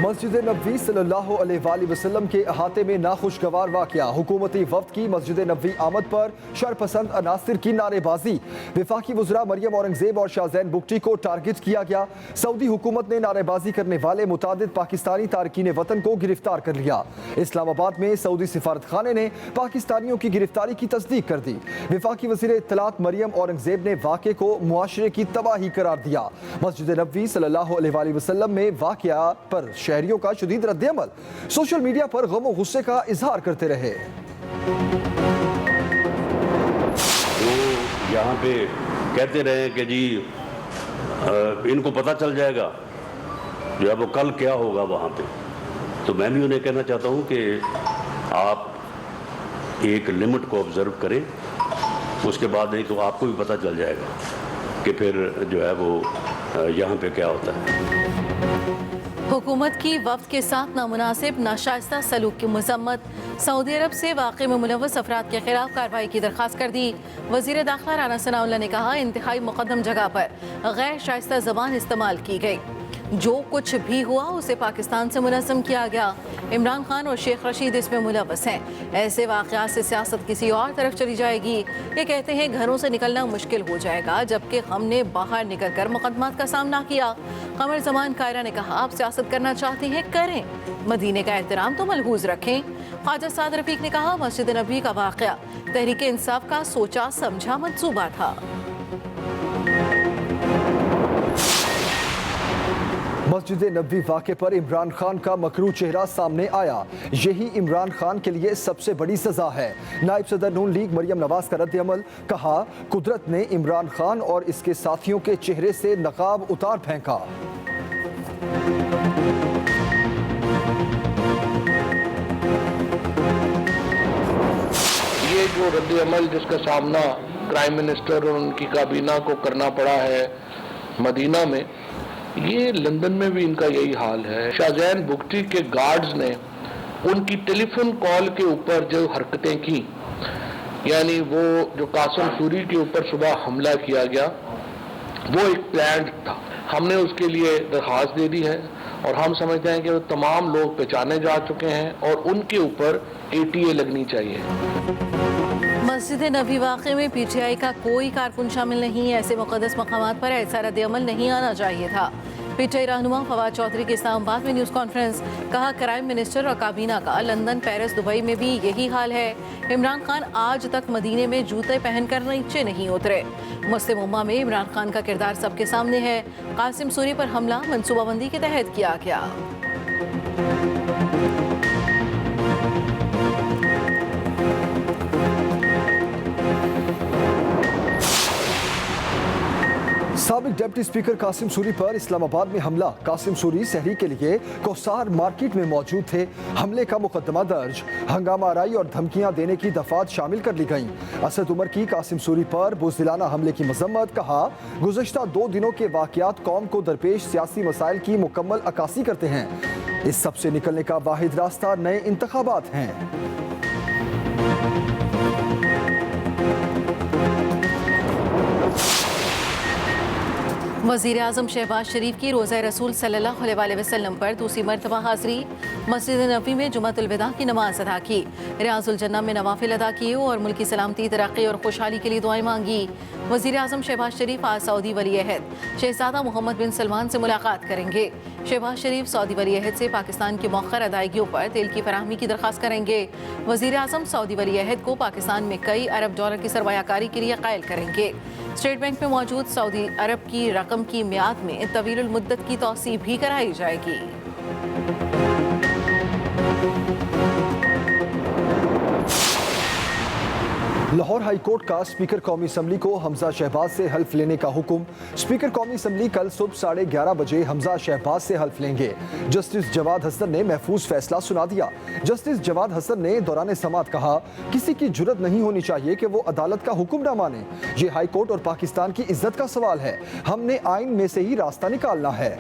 मस्जिद नबवी सल्लल्लाहु अलैहि वसल्लम के अहाते में नाखुशगवार वाक़या। हुकूमती वफ्द की मस्जिद नबवी आमद पर शरपसंद अनासिर की नारेबाजी। वफाकी वज़रा मरियम औरंगज़ेब और शाहज़ैन बुगटी को टारगेट किया गया। सऊदी हुकूमत ने नारेबाजी करने वाले मुतादिद पाकिस्तानी तारकीन वतन को गिरफ्तार कर लिया। इस्लामाबाद में सऊदी सिफारत खाने ने पाकिस्तानियों की गिरफ्तारी की तस्दीक कर दी। वफाकी वज़ीर इत्तलात मरियम औरंगज़ेब ने वाक़े को मुआशरे की तबाही करार दिया। मस्जिद नबवी सल्लल्लाहु अलैहि वसल्लम में वाक़या पर शहरियों का शदीद रद्द-ए-अमल। सोशल मीडिया पर गम और गुस्से का इजहार करते रहे। वो यहाँ पे कहते रहे कि जी इनको पता चल जाएगा जो अब कल क्या होगा वहाँ पे। तो मैं भी उन्हें कहना चाहता हूँ कि आप एक लिमिट को ऑब्जर्व करें, उसके बाद नहीं तो आपको भी पता चल जाएगा कि फिर जो है वो यहाँ पे क्या होता है। हुकूमत की वफ्द के साथ नामुनासिब नाशाइस्ता सलूक की मजम्मत। सऊदी अरब से वाक़े में मुलव्वस अफराद के खिलाफ कार्रवाई की दरख्वास्त कर दी। वज़ीर दाखिला राना सनाउल्लाह ने कहा, इंतहाई मुक़द्दम जगह पर गैर शाइस्ता ज़बान इस्तेमाल की गई। जो कुछ भी हुआ उसे पाकिस्तान से मुनज़्ज़म किया गया। इमरान खान और शेख रशीद इसमें मुलव्वस हैं। ऐसे वाक़यात से सियासत किसी और तरफ चली जाएगी। ये कहते हैं घरों से निकलना मुश्किल हो जाएगा, जबकि हमने बाहर निकल कर मुक़द्दमात का सामना किया। कमर ज़मान कायरा ने कहा, आप सियासत करना चाहते हैं करें, मदीने का एहतराम तो मलहूज़ रखें। ख्वाजा साद रफ़ीक ने कहा, मस्जिद नबवी का वाक़या तहरीक इंसाफ का सोचा समझा मंसूबा था। मस्जिद नबवी वाक़े पर इमरान खान का मकरू चेहरा सामने आया। यही इमरान खान के लिए सबसे बड़ी सज़ा है। नायब सदर नून लीग मरियम नवाज का रद्द-ए-अमल। कहा, कुदरत ने इमरान खान और इसके साथियों के चेहरे से नकाब उतार फेंका। ये जो रद्द-ए-अमल जिसका सामना प्राइम मिनिस्टर और उनकी काबीना को करना पड़ा है मदीना में, ये लंदन में भी इनका यही हाल है। शाहज़ैन बुगटी के गार्ड्स ने उनकी टेलीफोन कॉल के ऊपर जो हरकतें की, यानी वो जो कासिम सूरी के ऊपर सुबह हमला किया गया, वो एक प्लान था। हमने उसके लिए दरख्वास्त दे दी है और हम समझते हैं कि वो तमाम लोग पहचाने जा चुके हैं और उनके ऊपर ATA लगनी चाहिए। मस्जिद नबवी वाक़े में PTI का कोई कारकुन शामिल नहीं। ऐसे मुक़द्दस मकामात पर ऐसा रद्द-ए-अमल नहीं आना चाहिए था। PTI रहनुमा फवाद चौधरी के इस्लामाबाद में न्यूज़ कॉन्फ्रेंस। कहा, प्राइम मिनिस्टर और काबीना का लंदन, पेरिस, दुबई में भी यही हाल है। इमरान खान आज तक मदीने में जूते पहनकर नीचे नहीं उतरे। मुस्लिम उम्मा में इमरान खान का किरदार सबके सामने है। कासिम सूरी पर हमला मनसूबाबंदी के तहत किया गया। साबिक डिप्टी स्पीकर कासिम सूरी पर इस्लामाबाद में हमला। कासिम सूरी सहरी के लिए कोसार मार्केट में मौजूद थे। हमले का मुकदमा दर्ज। हंगामा आराई और धमकियां देने की दफात शामिल कर ली गईं। असद उमर की कासिम सूरी पर बुज़दिलाना हमले की मजम्मत। कहा, गुज़श्ता 2 दिनों के वाक़यात कौम को दरपेश सियासी मसाइल की मुकम्मल अक्कासी करते हैं। इस सब से निकलने का वाहिद रास्ता नए इंतखाबात हैं। वज़ीर आज़म शहबाज शरीफ की रोज़ा रसूल सल्लल्लाहु अलैहि वसल्लम पर दूसरी मरतबा हाज़री। मस्जिद नबवी में जुम्मतुल विदा की नमाज अदा की। रियाज़ुल जन्नह में नवाफिल अदा किए और मुल्क की सलामती, तरक्की और खुशहाली के लिए दुआएं मांगी। वज़ीर आज़म शहबाज शरीफ आज सऊदी वली अहद शहज़ादा मोहम्मद बिन सलमान से मुलाकात करेंगे। शहबाज शरीफ सऊदी वली अहद से पाकिस्तान की मौखर अदायगियों पर तेल की फराहमी की दरख्वास्त करेंगे। वज़ीर आज़म सऊदी वली अहद को पाकिस्तान में कई अरब डॉलर की सरमायाकारी के लिए कायल करेंगे। स्टेट बैंक में मौजूद सऊदी अरब की रकम की मियाद में तवीलुल मुद्दत की तौसी भी कराई जाएगी। लाहौर हाई कोर्ट का स्पीकर कौमी असम्बली को हमजा शहबाज से हल्फ लेने का हुक्म। स्पीकर कौमी असम्बली कल सुबह 11:30 बजे हमजा शहबाज से हल्फ लेंगे। जस्टिस जवाद हसन ने महफूज फैसला सुना दिया। जस्टिस जवाद हसन ने दौरान समाअत कहा, किसी की जुर्रत नहीं होनी चाहिए कि वो अदालत का हुक्म न माने। ये हाई कोर्ट और पाकिस्तान की इज्जत का सवाल है। हमने आइन में से ही रास्ता निकालना है।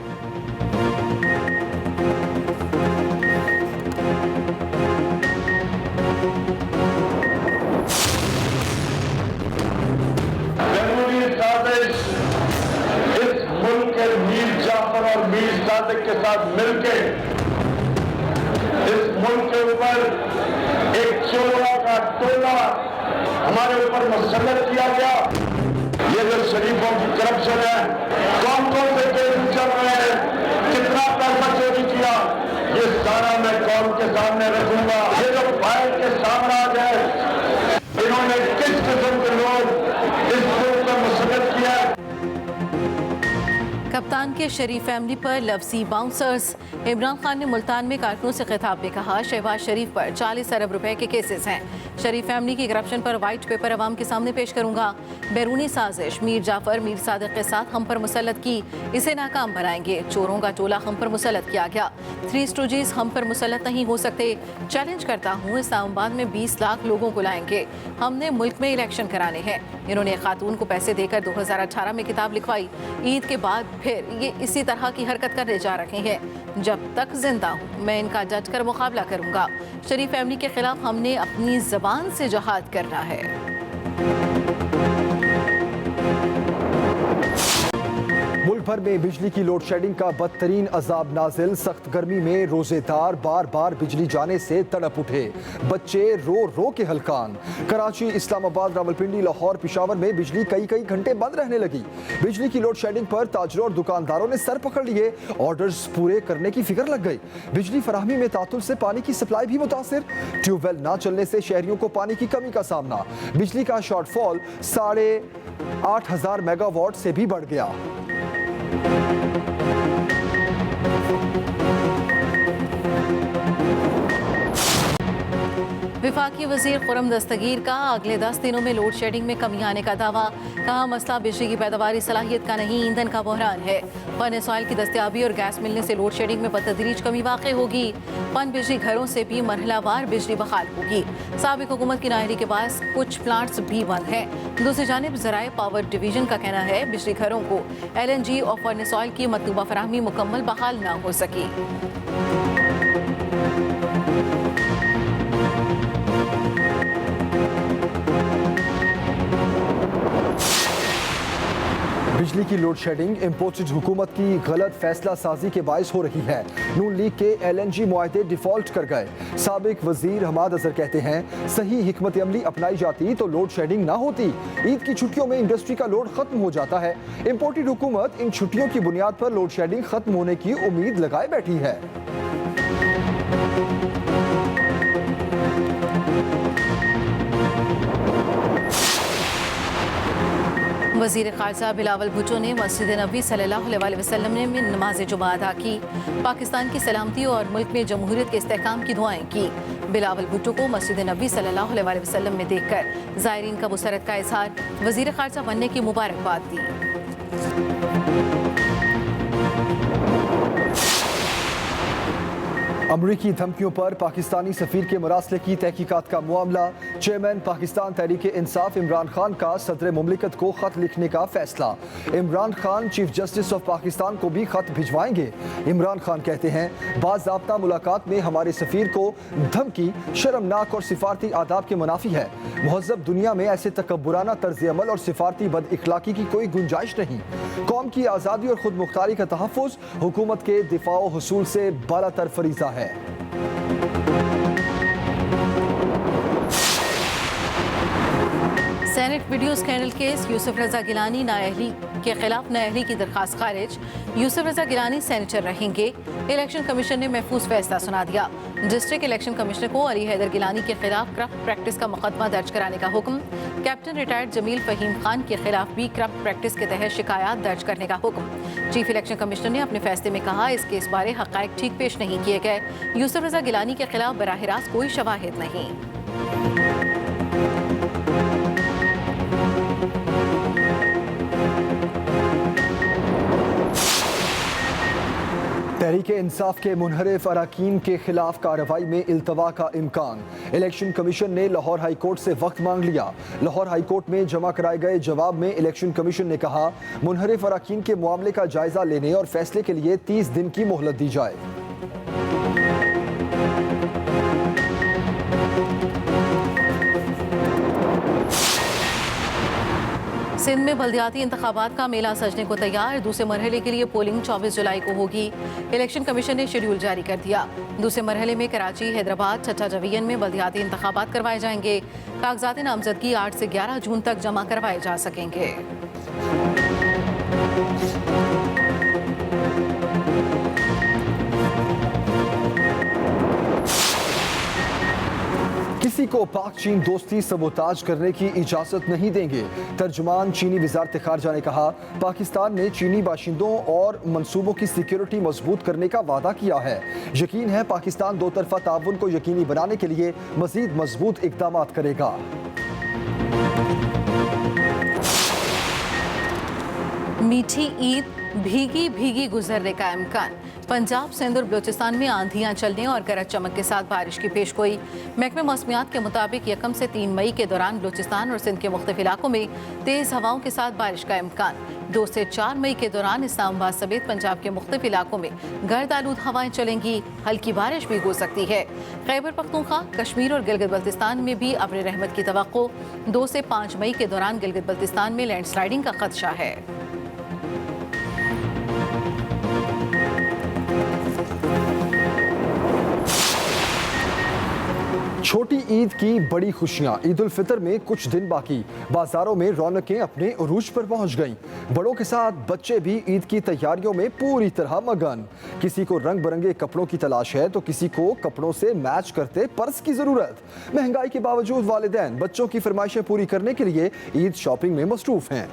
इस मुल्क के मीर जाफर और मीर सादिक के साथ मिलकर इस मुल्क के ऊपर एक चोरों का टोला हमारे ऊपर मुसल्लत किया गया। ये जो शरीफों की करप्शन है, कौन कौन से केस चल रहे हैं, कितना पैसा चोरी किया, ये सारा मैं कौम के सामने रखूंगा। ये जो फाइल के साम्राज्य है, इन्होंने किस किस्म के लोग इस मुल्क पर मुसल्लत किया। कप्तान के शरीफ फैमिली पर लफ्जी बाउंसर्स। इमरान खान ने मुल्तान में कारकुनों से खिताब में कहा, शहबाज शरीफ पर 40 अरब रुपए के केसेस हैं। शरीफ फैमिली की करप्शन पर वाइट पेपर अवाम के सामने पेश करूंगा। बैरूनी साजिश मीर जाफर मीर सादिक के साथ हम पर मुसल्लत की, इसे नाकाम बनाएंगे। चोरों का टोला हम पर मुसल्लत किया गया। 3 स्टूजीज हम पर मुसल्लत नहीं हो सकते। चैलेंज करता हूँ, इस्लामाबाद में 20 लाख लोगों को लाएंगे। हमने मुल्क में इलेक्शन कराने हैं। इन्होंने खातून को पैसे देकर 2018 में किताब लिखवाई। ईद के बाद फिर ये इसी तरह की हरकत करने जा रहे हैं। जब तक जिंदा हूँ मैं इनका डट कर मुकाबला करूंगा। शरीफ फैमिली के खिलाफ हमने अपनी जबान से जहाद करना है। मुल्क भर में बिजली की लोड शेडिंग का बदतरीन अजाब नाजिल। सख्त गर्मी में रोजेदार बार बार बिजली जाने से तड़प उठे। बच्चे रो रो के हलकान। कराची, इस्लामाबाद, रावलपिंडी, लाहौर, पिशावर में बिजली कई घंटे बंद रहने लगी। बिजली की लोड शेडिंग पर ताजरों और दुकानदारों ने सर पकड़ लिए। ऑर्डर्स पूरे करने की फिक्र लग गई। बिजली फराहमी में तातुल से पानी की सप्लाई भी मुतासिर। ट्यूबवेल ना चलने से शहरियों को पानी की कमी का सामना। बिजली का शॉर्टफॉल 8,500 मेगावाट से भी बढ़ गया। विफाकी वजीर खुरम दस्तगीर का अगले 10 दिनों में लोड शेडिंग में कमी आने का दावा। कहा, मसला बिजली की पैदावारी सलाहियत का नहीं, ईंधन का बहरान है। पन ऑयल की दस्तयाबी और गैस मिलने से लोड शेडिंग में बतदरीज कमी वाक़ई होगी। पन बिजली घरों से भी मरहलावार बिजली बहाल होगी। साबिक हुकूमत की नाअहली के पास कुछ प्लांट्स भी बंद हैं। दूसरी जानिब ज़राए पावर डिवीजन का कहना है, बिजली घरों को LNG और फर्नेस ऑयल की मतलूबा फराहमी मुकम्मल बहाल ना हो सकी। बिजली की लोड शेडिंग इम्पोर्टेड हुकूमत की गलत फैसला साजी के बायस हो रही है। नून लीग के LNG मुआहदे डिफॉल्ट कर गए। साबिक वजीर हमाद अजहर कहते हैं, सही हिकमत अमली अपनाई जाती तो लोड शेडिंग ना होती। ईद की छुट्टियों में इंडस्ट्री का लोड खत्म हो जाता है। इम्पोर्टेड हुकूमत इन छुट्टियों की बुनियाद पर लोड शेडिंग खत्म होने की उम्मीद लगाए बैठी है। वज़ीर ख़ारजा बिलावल भुट्टो ने मस्जिद नबी सल्लल्लाहु अलैहि वसल्लम में नमाज जुमा अदा की। पाकिस्तान की सलामती और मुल्क में जमहूरियत के इस्तेहकाम की दुआएं की। बिलावल भुट्टो को मस्जिद नबी सल्लल्लाहु अलैहि वसल्लम में देखकर ज़ायरीन का मुसरत का इजहार, वज़ीर ख़ारजा बनने की मुबारकबाद दी। अमरीकी धमकियों पर पाकिस्तानी सफीर के मरासले की तहकीकात का मामला। चेयरमैन पाकिस्तान तहरीक इंसाफ इमरान खान का सदर मुमलिकत को खत लिखने का फैसला। Imran Khan chief justice of Pakistan को भी खत भिजवाएंगे। इमरान खान कहते हैं, बाज़ाब्ता मुलाकात में हमारे सफीर को धमकी शर्मनाक और सिफारती आदाब के मुनाफी है। महज़ब दुनिया में ऐसे तकब्बुराना तर्ज अमल और सिफारती बद इखलाकी की कोई गुंजाइश नहीं। कौम की आज़ादी और खुद मुख्तारी का तहफ़्फ़ुज़ हुकूमत के दिफा व हुसूल से बालातर फरीज़ा है। Senate video scandal case, Yusuf Raza Gilani नाअहली के खिलाफ नाअहली की दरखास्त खारिज। यूसुफ रजा गिलानी सेनेटर रहेंगे। इलेक्शन कमीशन ने महफूज फैसला सुना दिया। डिस्ट्रिक्ट इलेक्शन कमिश्नर को अली हैदर गिलानी के खिलाफ करप्ट प्रैक्टिस का मुकदमा दर्ज कराने का हुक्म। कैप्टन रिटायर्ड जमील फहीम खान के खिलाफ भी करप्ट प्रैक्टिस के तहत शिकायत दर्ज करने का हुक्म। चीफ इलेक्शन कमिश्नर ने अपने फैसले में कहा, इस केस बारे हक़ाइक़ ठीक पेश नहीं किए गए। यूसुफ रजा गिलानी के खिलाफ बराह रास्त कोई शवाहिद नहीं। तहरीक इंसाफ के मुनहरिफ अरकान के खिलाफ कार्रवाई में इल्तवा का इम्कान। इलेक्शन कमीशन ने लाहौर हाई कोर्ट से वक्त मांग लिया। लाहौर हाई कोर्ट में जमा कराए गए जवाब में इलेक्शन कमीशन ने कहा, मुनहरिफ अरकान के मामले का जायजा लेने और फैसले के लिए 30 दिन की मोहलत दी जाए। सिंध में बल्दियाती इंतखाबात का मेला सजने को तैयार। दूसरे मरहले के लिए पोलिंग 24 जुलाई को होगी। इलेक्शन कमीशन ने शेड्यूल जारी कर दिया। दूसरे मरहले में कराची, हैदराबाद, छठा जवीयन में बल्दियाती इंतखाबात करवाए जाएंगे। कागजात नामजदगी 8 से 11 जून तक जमा करवाए जा सकेंगे। किसी को पाक चीन दोस्ती सबोताज करने की इजाजत नहीं देंगे। तर्जुमान चीनी वजारत खारजा ने कहा, पाकिस्तान ने चीनी बाशिंदों और मंसूबों की सिक्योरिटी मजबूत करने का वादा किया है। यकीन है पाकिस्तान दो तरफा ताउन को यकीनी बनाने के लिए मजीद मजबूत इकदाम करेगा। मीठी ईद भीगी भीगी गुजरने का इम्कान। पंजाब, सिंध और बलूचिस्तान में आंधियां चलने और गरज चमक के साथ बारिश की पेशगोई। महकमे मौसमियात के मुताबिक 1 से 3 मई के दौरान बलूचिस्तान और सिंध के मुख्तलिफ इलाकों में तेज़ हवाओं के साथ बारिश का इम्कान। 2 से 4 मई के दौरान इस्लामाबाद समेत पंजाब के मुख्तलिफ इलाकों में गर्द आलूद हवाएं चलेंगी। हल्की बारिश भी हो सकती है। खैबर पख्तूनख्वा, कश्मीर और गिलगित बल्तिस्तान में भी अब्र रहमत की तवक्को। 2 से 5 मई के दौरान गिलगित बल्तिस्तान में लैंडस्लाइडिंग का खदशा है। छोटी ईद की बड़ी खुशियां। ईद उल फितर में कुछ दिन बाकी। बाजारों में रौनकें अपने उरूज पर पहुंच गईं। बड़ों के साथ बच्चे भी ईद की तैयारियों में पूरी तरह मगन। किसी को रंग बिरंगे कपड़ों की तलाश है तो किसी को कपड़ों से मैच करते पर्स की जरूरत। महंगाई के बावजूद वालिदैन बच्चों की फरमाइशें पूरी करने के लिए ईद शॉपिंग में मसरूफ हैं।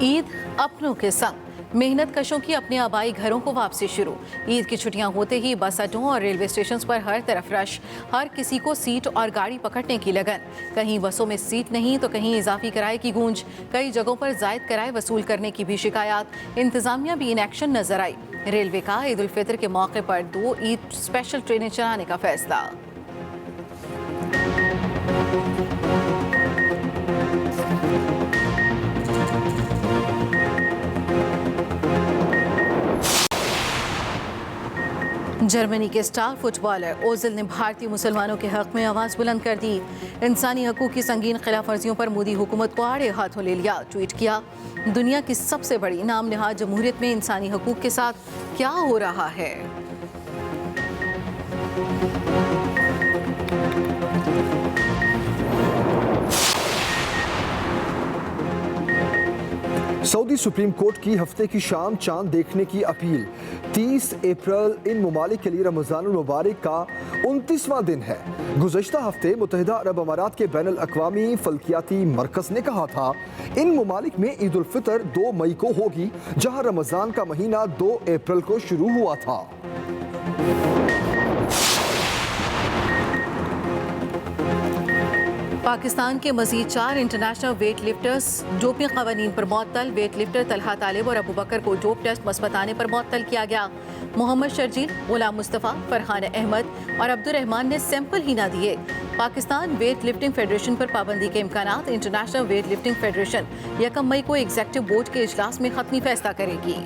ईद अपनों के संग। मेहनत कशों की अपने आबाई घरों को वापसी शुरू। ईद की छुट्टियां होते ही बस अड्डों और रेलवे स्टेशन पर हर तरफ रश। हर किसी को सीट और गाड़ी पकड़ने की लगन। कहीं बसों में सीट नहीं तो कहीं इजाफी किराए की गूंज। कई जगहों पर जायद किराए वसूल करने की भी शिकायत। इंतजामिया भी इन एक्शन नजर आई। रेलवे का ईद उल फितर के मौके पर 2 ईद स्पेशल ट्रेनें चलाने का फैसला। जर्मनी के स्टार फुटबॉलर ओजिल ने भारतीय मुसलमानों के हक में आवाज़ बुलंद कर दी। इंसानी हकूक़ की संगीन खिलाफ वर्जियों पर मोदी हुकूमत को आड़े हाथों ले लिया। ट्वीट किया, दुनिया की सबसे बड़ी नाम नहाद जमहूरियत में इंसानी हकूक़ के साथ क्या हो रहा है। सऊदी सुप्रीम कोर्ट की हफ्ते की शाम चांद देखने की अपील। 30 अप्रैल इन ममालिक के लिए रमज़ानुल मुबारक का 29वां दिन है। गुज़श्ता हफ्ते मुत्तहिदा अरब अमारात के बैनुल अक़वामी फल्कियाती मरकज़ ने कहा था इन ममालिक में ईद उल फितर 2 मई को होगी, जहां रमज़ान का महीना 2 अप्रैल को शुरू हुआ था। पाकिस्तान के मजीद 4 इंटरनेशनल वेट लिफ्टर्स डोपिंग क़वानीन पर मुअत्तल। वेट लिफ्टर तलहा तालिब और अबू बकर को डोप टेस्ट मस्बत आने पर मुअत्तल किया गया। मोहम्मद शर्जील, गुलाम मुस्तफ़ा, फरहान अहमद और अब्दुर्रहमान ने सैंपल ही ना दिए। पाकिस्तान वेट लिफ्टिंग फेडरेशन पर पाबंदी के इम्कानात। इंटरनेशनल वेट लिफ्टिंग फेडरेशन 1 मई को एग्जीक्यूटिव बोर्ड के इजलास में खत्मी फैसला करेगी।